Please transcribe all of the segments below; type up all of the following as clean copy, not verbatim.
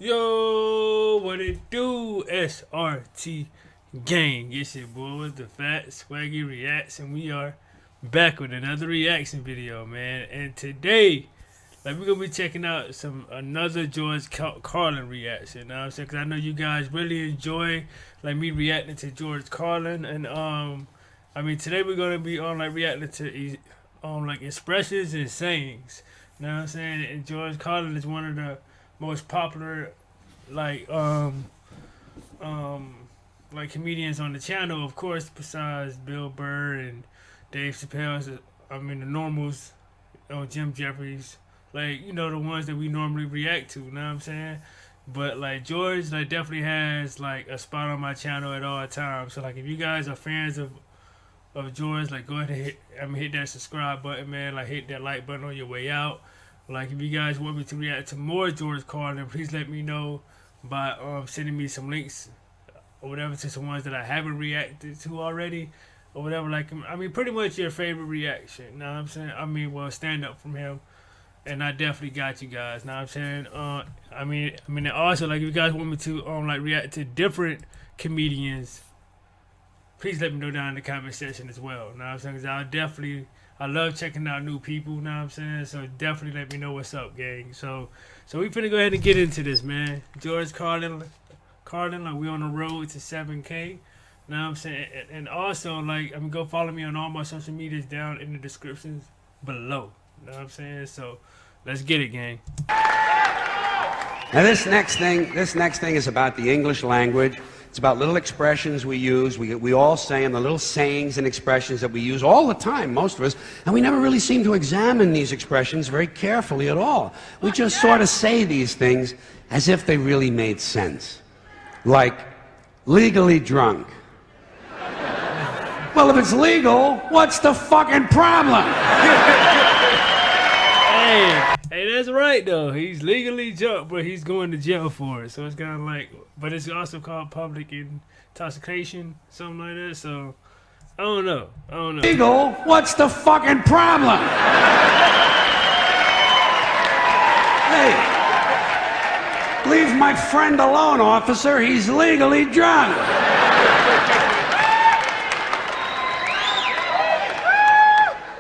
Yo, what it do? SRT gang. It's your boy with the fat SwaggyReacts, and we are back with another reaction video, man. And today, we're gonna be checking out another George Carlin reaction. You know what I'm saying? Cause I know you guys really enjoy me reacting to George Carlin, and today we're gonna be on reacting to expressions and sayings. You know what I'm saying? And George Carlin is one of the most popular comedians on the channel, of course, besides Bill Burr and Dave Chappelle. The normals, Jim Jeffries, the ones that we normally react to, you know what I'm saying? But George definitely has a spot on my channel at all times. So if you guys are fans of George, go ahead and hit that subscribe button, man. Hit that like button on your way out. If you guys want me to react to more George Carlin, please let me know by sending me some links or whatever to some ones that I haven't reacted to already or whatever. Pretty much your favorite reaction. You know what I'm saying? Stand up from him, and I definitely got you guys. Know what I'm saying? And also if you guys want me to react to different comedians, please let me know down in the comment section as well. You know what I'm saying? 'Cause I love checking out new people, you know what I'm saying? So definitely let me know what's up, gang. So we finna go ahead and get into this, man. George Carlin, we on the road to 7K. You know what I'm saying? And also, go follow me on all my social medias down in the descriptions below. You know what I'm saying? So let's get it, gang. Now this next thing is about the English language. It's about little expressions we use. We all say them, the little sayings and expressions that we use all the time, most of us, and we never really seem to examine these expressions very carefully at all. We just sort of say these things as if they really made sense. Like, legally drunk. Well, if it's legal, what's the fucking problem? Hey, that's right though. He's legally drunk, but he's going to jail for it. So it's kind of but it's also called public intoxication, something like that. So I don't know. Legal? What's the fucking problem? Hey, leave my friend alone, officer. He's legally drunk.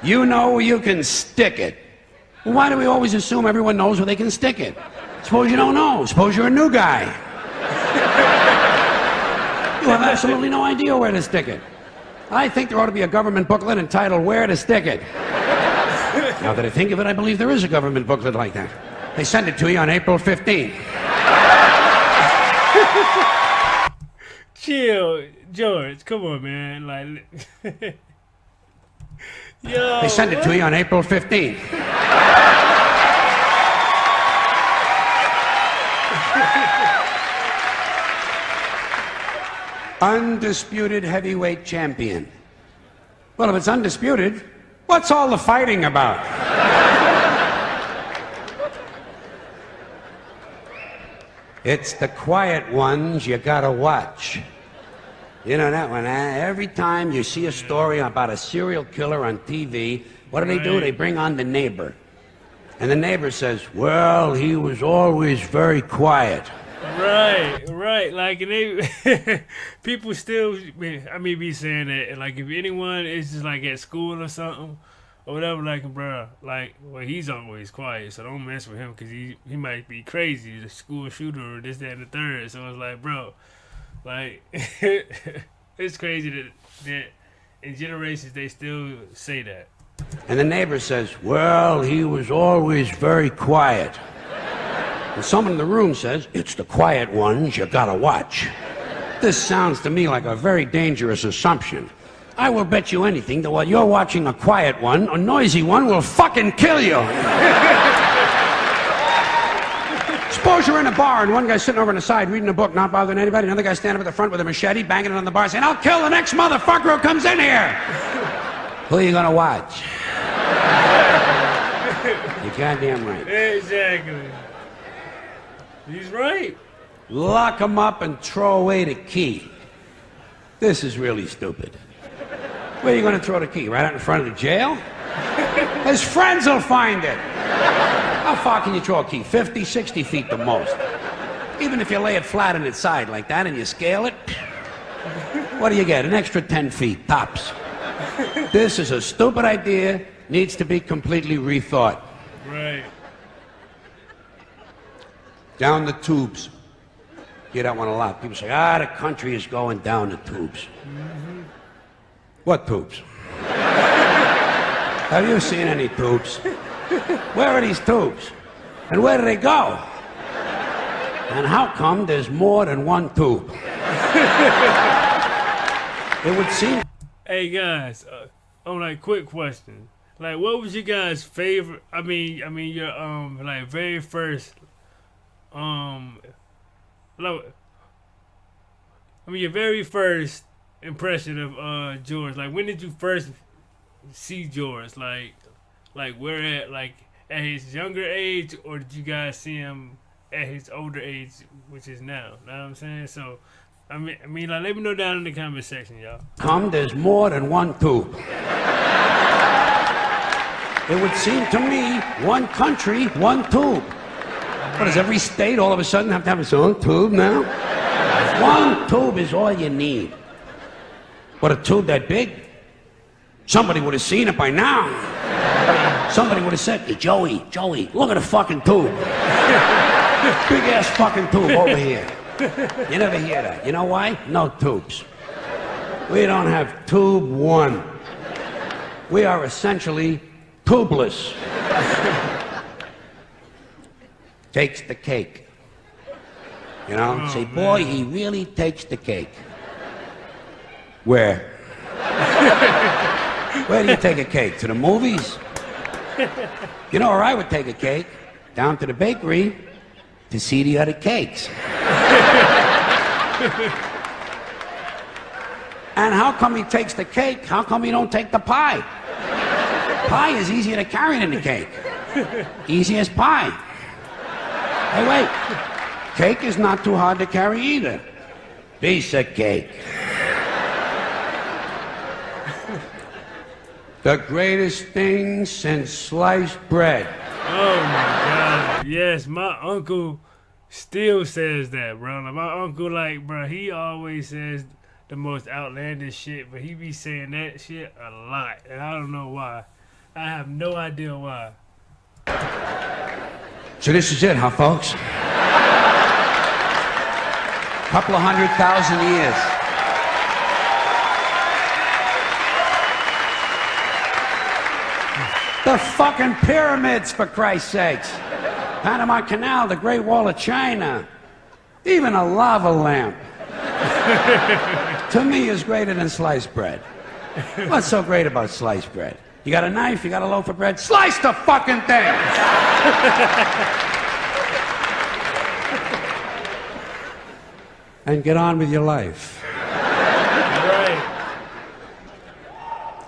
You know you can stick it. Well, why do we always assume everyone knows where they can stick it? Suppose you don't know. Suppose you're a new guy. You have absolutely no idea where to stick it. I think there ought to be a government booklet entitled Where to Stick It. Now that I think of it, I believe there is a government booklet like that. They send it to you on April 15th. Chill, George. Come on, man. Yo, they send it to you on April 15th. Undisputed heavyweight champion. Well, if it's undisputed, what's all the fighting about? It's the quiet ones you gotta watch. You know that one, huh? Every time you see a story about a serial killer on TV, what do? They bring on the neighbor. And the neighbor says, well, he was always very quiet. Right. People still, be saying that, if anyone is just, at school or something, or whatever, bro, he's always quiet, so don't mess with him, because he might be crazy, the school shooter, or this, that, and the third. So it's bro, it's crazy that in generations they still say that. And the neighbor says, well, he was always very quiet. And someone in the room says, it's the quiet ones you gotta watch. This sounds to me like a very dangerous assumption. I will bet you anything that while you're watching a quiet one, a noisy one will fucking kill you. Suppose you're in a bar and one guy's sitting over on the side reading a book, not bothering anybody. Another guy standing up at the front with a machete, banging it on the bar, saying, I'll kill the next motherfucker who comes in here. Who are you gonna watch? You're goddamn right. Exactly. He's right. Lock him up and throw away the key. This is really stupid. Where are you going to throw the key? Right out in front of the jail? His friends will find it. How far can you throw a key? 50, 60 feet the most. Even if you lay it flat on its side like that and you scale it, what do you get? An extra 10 feet, tops. This is a stupid idea, needs to be completely rethought. Right. Down the tubes. Hear that one a lot. People say, the country is going down the tubes. Mm-hmm. What tubes? Have you seen any tubes? Where are these tubes? And where do they go? And how come there's more than one tube? It would seem... Hey guys, quick question. Like, what was your guys' favorite? I mean, your like very first, your very first impression of George. Like, when did you first see George? Like where at? Like at his younger age, or did you guys see him at his older age, which is now? Know what I'm saying? So. I mean, like, let me know down in the comment section, y'all. There's more than one tube. It would seem to me, one country, one tube. What, does every state all of a sudden have to have its own tube now? One tube is all you need. What, a tube that big? Somebody would have seen it by now. Somebody would have said, hey, Joey, look at the fucking tube. Big ass fucking tube over here. You never hear that. You know why? No tubes. We don't have tube one. We are essentially tubeless. Takes the cake. You know? Say, boy, he really takes the cake. Where? Where do you take a cake? To the movies? You know where I would take a cake? Down to the bakery to see the other cakes. And how come he takes the cake? How come he don't take the pie? Pie is easier to carry than the cake. Easy as pie. Hey, wait. Cake is not too hard to carry either. Piece of cake. The greatest thing since sliced bread. Oh my God. Yes, my uncle still says that, bro. Like, my uncle, like, bro, he always says the most outlandish shit, but he be saying that shit a lot, and I don't know why. I have no idea why. So this is it, huh, folks? Couple of 100,000 years. The fucking pyramids, for Christ's sakes. Panama Canal, the Great Wall of China. Even a lava lamp. To me, is greater than sliced bread. What's so great about sliced bread? You got a knife, you got a loaf of bread, slice the fucking thing! And get on with your life. Right.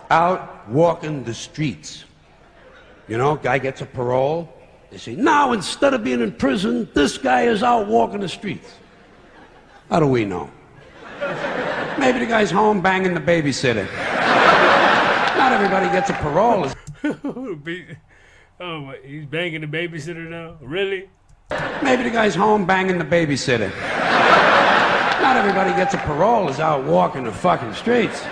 Out walking the streets. You know, guy gets a parole. They say, now instead of being in prison, this guy is out walking the streets. How do we know? Maybe the guy's home banging the babysitter. Not everybody gets a parole. Oh, what, he's banging the babysitter now? Really? Maybe the guy's home banging the babysitter. Not everybody gets a parole is out walking the fucking streets.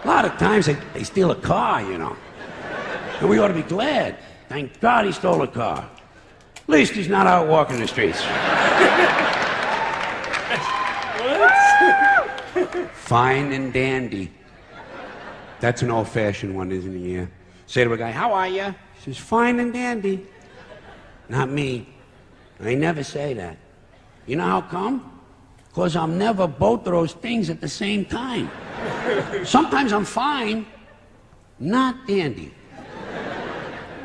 A lot of times they steal a car, you know. And we ought to be glad. Thank God he stole a car. At least he's not out walking the streets. What? Fine and dandy. That's an old-fashioned one, isn't it? Yeah. Say to a guy, how are you? He says, fine and dandy. Not me. I never say that. You know how come? Because I'm never both of those things at the same time. Sometimes I'm fine, not dandy.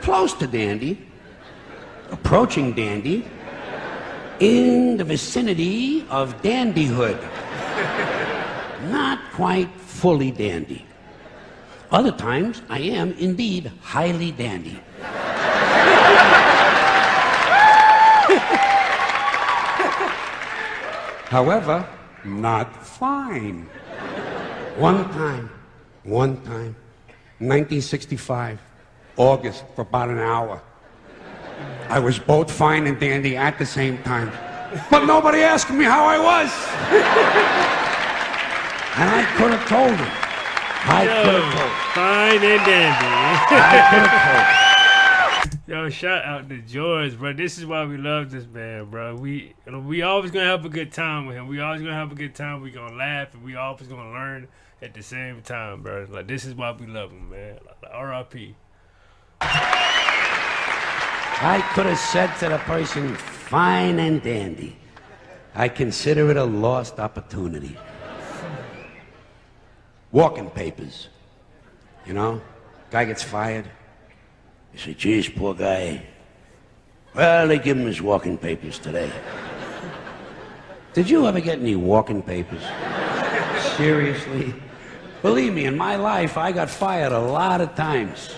Close to dandy, approaching dandy, in the vicinity of dandyhood. Not quite fully dandy. Other times, I am indeed highly dandy. However, not fine. One time, 1965, August, for about an hour. I was both fine and dandy at the same time. but nobody asked me how I was. And I could have told him. I could have told him. Fine and dandy. I could have told him. Yo, shout out to George, bro. This is why we love this man, bro. We always gonna have a good time with him. We always gonna have a good time. We gonna laugh, and we always gonna learn at the same time, bro. Like, this is why we love him, man. Like, R.I.P. I could have said to the person, fine and dandy. I consider it a lost opportunity. Walking papers. You know, guy gets fired. You say, geez, poor guy. Well, they give him his walking papers today. Did you ever get any walking papers? Seriously? Believe me, in my life, I got fired a lot of times.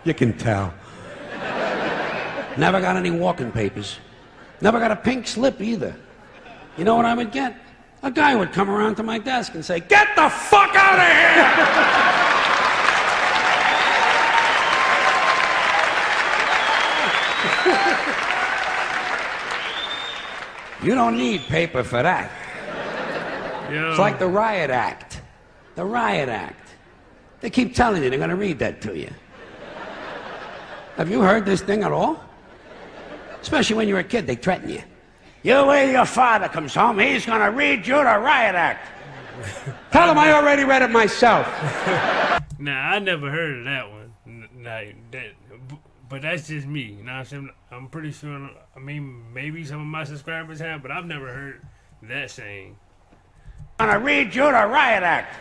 You can tell. Never got any walking papers. Never got a pink slip either. You know what I would get? A guy would come around to my desk and say, get the fuck out of here! You don't need paper for that. Yo. It's like the Riot Act. The Riot Act. They keep telling you they're going to read that to you. Have you heard this thing at all? Especially when you're a kid, they threaten you. You wait till your father comes home, he's going to read you the Riot Act. Tell him I already read it myself. Nah, I never heard of that one. But that's just me. You know what I'm saying? I'm pretty sure, I mean, maybe some of my subscribers have, but I've never heard that saying. I'm going to read you the Riot Act.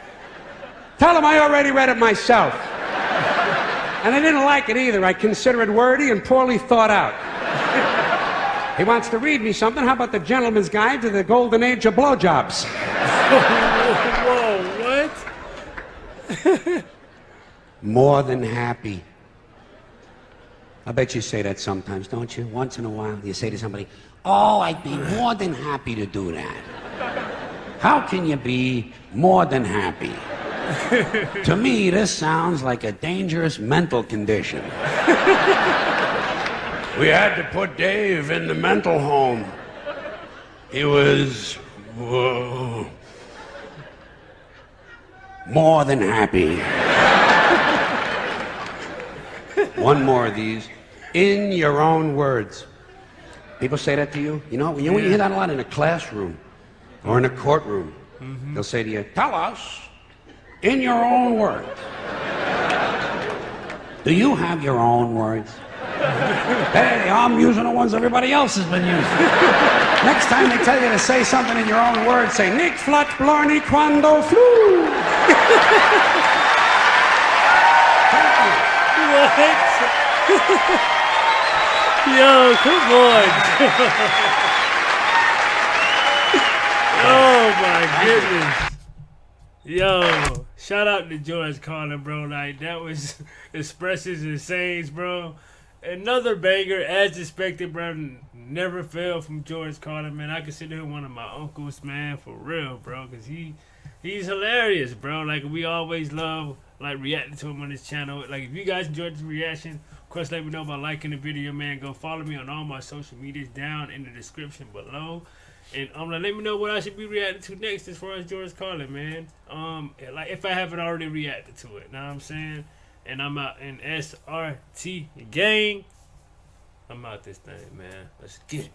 Tell him I already read it myself. And I didn't like it either. I consider it wordy and poorly thought out. He wants to read me something. How about the Gentleman's Guide to the Golden Age of Blowjobs? Whoa, what? More than happy. I bet you say that sometimes, don't you? Once in a while, you say to somebody, oh, I'd be more than happy to do that. How can you be more than happy? To me, this sounds like a dangerous mental condition. We had to put Dave in the mental home. He was more than happy. One more of these. In your own words. People say that to you. You know, you hear that a lot in a classroom or in a courtroom. Mm-hmm. They'll say to you, tell us in your own words. Do you have your own words? Hey, I'm using the ones everybody else has been using. Next time they tell you to say something in your own words, say, Nick flat blarney quando flu. What? Yo, come on. Oh my goodness. Yo, shout out to George Carlin, bro. Like, that was expressions and sayings, bro. Another banger, as expected, bro. Never failed from George Carlin, man. I consider him one of my uncles, man, for real, bro. Because he's hilarious, bro. Like, we always love, like, reacting to him on this channel. Like, if you guys enjoyed this reaction, of course, let me know by liking the video, man. Go follow me on all my social medias down in the description below. And let me know what I should be reacting to next as far as George Carlin, man. Like, if I haven't already reacted to it, know what I'm saying? And I'm out in SRT gang. I'm out this thing, man. Let's get it.